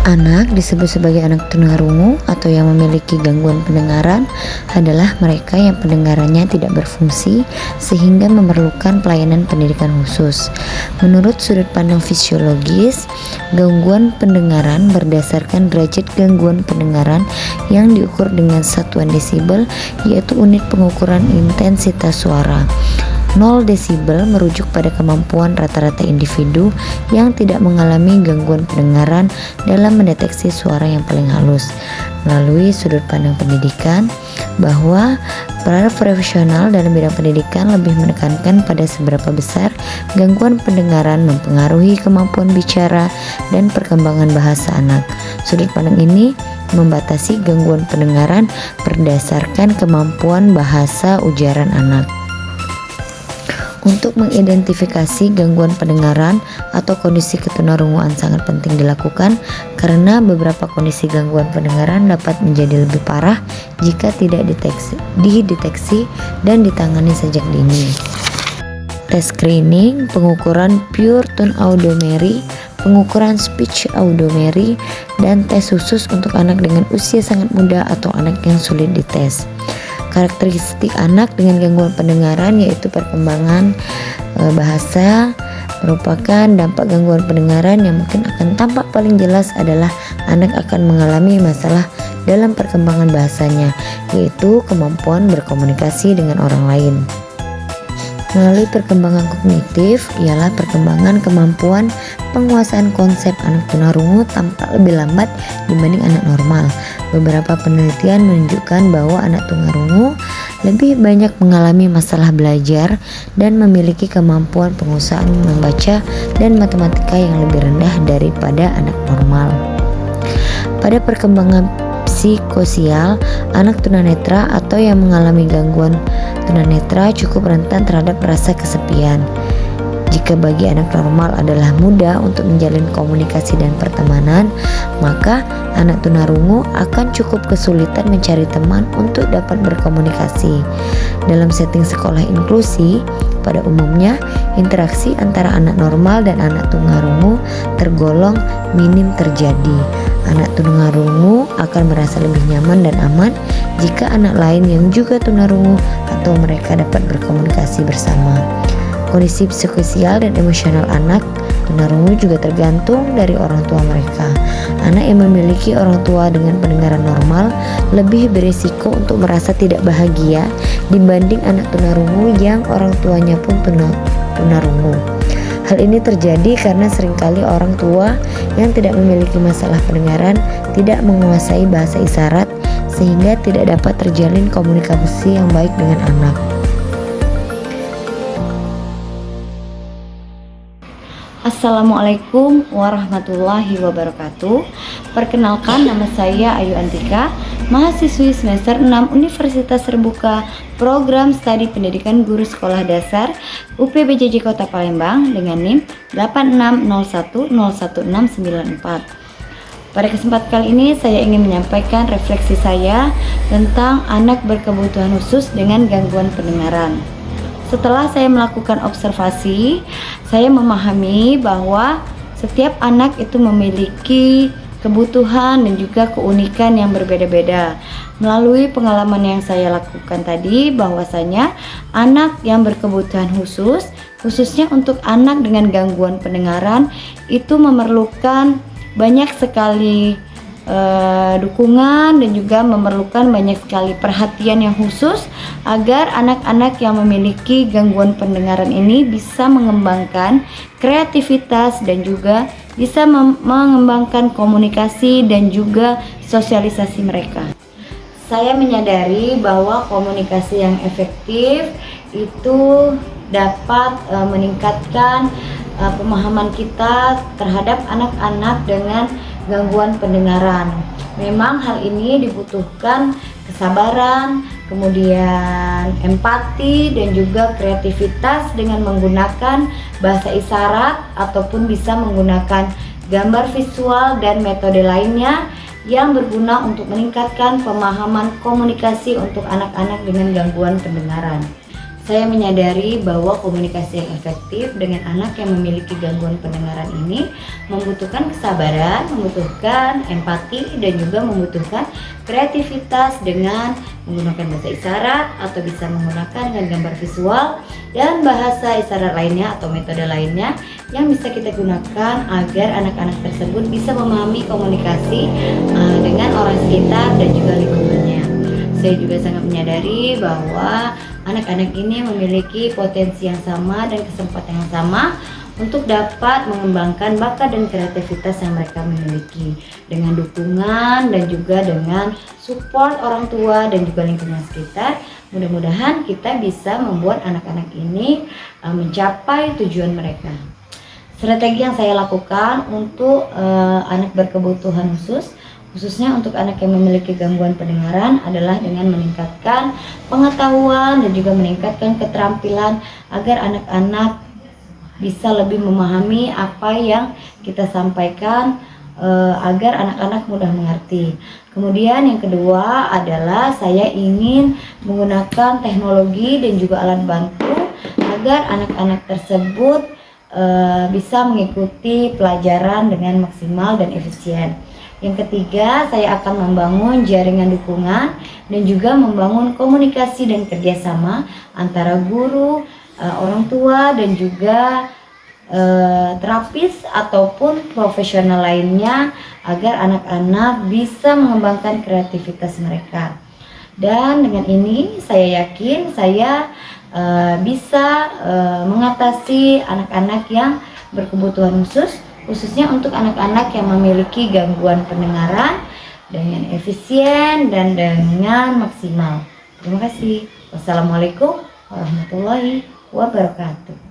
Anak disebut sebagai anak tunarungu atau yang memiliki gangguan pendengaran adalah mereka yang pendengarannya tidak berfungsi sehingga memerlukan pelayanan pendidikan khusus. Menurut sudut pandang fisiologis, gangguan pendengaran berdasarkan derajat gangguan pendengaran yang diukur dengan satuan desibel, yaitu unit pengukuran intensitas suara. 0 desibel merujuk pada kemampuan rata-rata individu yang tidak mengalami gangguan pendengaran dalam mendeteksi suara yang paling halus. Melalui sudut pandang pendidikan, bahwa para profesional dalam bidang pendidikan lebih menekankan pada seberapa besar gangguan pendengaran mempengaruhi kemampuan bicara dan perkembangan bahasa anak. Sudut pandang ini membatasi gangguan pendengaran berdasarkan kemampuan bahasa ujaran anak. Untuk mengidentifikasi gangguan pendengaran atau kondisi ketunarunguan sangat penting dilakukan karena beberapa kondisi gangguan pendengaran dapat menjadi lebih parah jika tidak dideteksi dan ditangani sejak dini. Tes screening, pengukuran pure tone audiometry, pengukuran speech audiometry, dan tes khusus untuk anak dengan usia sangat muda atau anak yang sulit dites. Karakteristik anak dengan gangguan pendengaran yaitu perkembangan bahasa merupakan dampak gangguan pendengaran yang mungkin akan tampak paling jelas adalah anak akan mengalami masalah dalam perkembangan bahasanya, yaitu kemampuan berkomunikasi dengan orang lain. Melalui perkembangan kognitif ialah perkembangan kemampuan penguasaan konsep anak tunarungu tampak lebih lambat dibanding anak normal. Beberapa penelitian menunjukkan bahwa anak tunarungu lebih banyak mengalami masalah belajar dan memiliki kemampuan penguasaan membaca dan matematika yang lebih rendah daripada anak normal. Pada perkembangan psikosial, anak tunanetra atau yang mengalami gangguan tunanetra cukup rentan terhadap rasa kesepian. Jika bagi anak normal adalah mudah untuk menjalin komunikasi dan pertemanan, maka anak tunarungu akan cukup kesulitan mencari teman untuk dapat berkomunikasi. Dalam setting sekolah inklusi, pada umumnya interaksi antara anak normal dan anak tunarungu tergolong minim terjadi. Anak tunarungu akan merasa lebih nyaman dan aman jika anak lain yang juga tunarungu atau mereka dapat berkomunikasi bersama. Kondisi psikososial dan emosional anak tunarungu juga tergantung dari orang tua mereka. Anak yang memiliki orang tua dengan pendengaran normal lebih berisiko untuk merasa tidak bahagia dibanding anak tunarungu yang orang tuanya pun tunarungu. Hal ini terjadi karena seringkali orang tua yang tidak memiliki masalah pendengaran tidak menguasai bahasa isyarat sehingga tidak dapat terjalin komunikasi yang baik dengan anak. Assalamualaikum warahmatullahi wabarakatuh. Perkenalkan, nama saya Ayu Antika, mahasiswi semester 6 Universitas Terbuka Program Studi Pendidikan Guru Sekolah Dasar UPBJJ Kota Palembang dengan NIM 8601011694. Pada kesempatan kali ini saya ingin menyampaikan refleksi saya tentang anak berkebutuhan khusus dengan gangguan pendengaran. Setelah saya melakukan observasi, saya memahami bahwa setiap anak itu memiliki kebutuhan dan juga keunikan yang berbeda-beda. Melalui pengalaman yang saya lakukan tadi, bahwasanya anak yang berkebutuhan khusus, khususnya untuk anak dengan gangguan pendengaran, itu memerlukan banyak sekali dukungan dan juga memerlukan banyak sekali perhatian yang khusus agar anak-anak yang memiliki gangguan pendengaran ini bisa mengembangkan kreativitas dan juga bisa mengembangkan komunikasi dan juga sosialisasi mereka. Saya menyadari bahwa komunikasi yang efektif itu dapat meningkatkan pemahaman kita terhadap anak-anak dengan gangguan pendengaran. Memang hal ini dibutuhkan kesabaran, kemudian empati dan juga kreativitas dengan menggunakan bahasa isyarat ataupun bisa menggunakan gambar visual dan metode lainnya yang berguna untuk meningkatkan pemahaman komunikasi untuk anak-anak dengan gangguan pendengaran. Saya menyadari bahwa komunikasi yang efektif dengan anak yang memiliki gangguan pendengaran ini membutuhkan kesabaran, membutuhkan empati, dan juga membutuhkan kreativitas dengan menggunakan bahasa isyarat atau bisa menggunakan dengan gambar visual dan bahasa isyarat lainnya atau metode lainnya yang bisa kita gunakan agar anak-anak tersebut bisa memahami komunikasi dengan orang sekitar dan juga lingkungannya. Saya juga sangat menyadari bahwa anak-anak ini memiliki potensi yang sama dan kesempatan yang sama untuk dapat mengembangkan bakat dan kreativitas yang mereka miliki dengan dukungan dan juga dengan support orang tua dan juga lingkungan sekitar. Mudah-mudahan kita bisa membuat anak-anak ini mencapai tujuan mereka. Strategi yang saya lakukan untuk anak berkebutuhan khususnya untuk anak yang memiliki gangguan pendengaran adalah dengan meningkatkan pengetahuan dan juga meningkatkan keterampilan agar anak-anak bisa lebih memahami apa yang kita sampaikan agar anak-anak mudah mengerti. Kemudian yang kedua adalah saya ingin menggunakan teknologi dan juga alat bantu agar anak-anak tersebut bisa mengikuti pelajaran dengan maksimal dan efisien. Yang ketiga, saya akan membangun jaringan dukungan dan juga membangun komunikasi dan kerjasama antara guru, orang tua, dan juga terapis ataupun profesional lainnya agar anak-anak bisa mengembangkan kreativitas mereka. Dan dengan ini saya yakin saya bisa mengatasi anak-anak yang berkebutuhan khususnya untuk anak-anak yang memiliki gangguan pendengaran dengan efisien dan dengan maksimal. Terima kasih. Wassalamualaikum warahmatullahi wabarakatuh.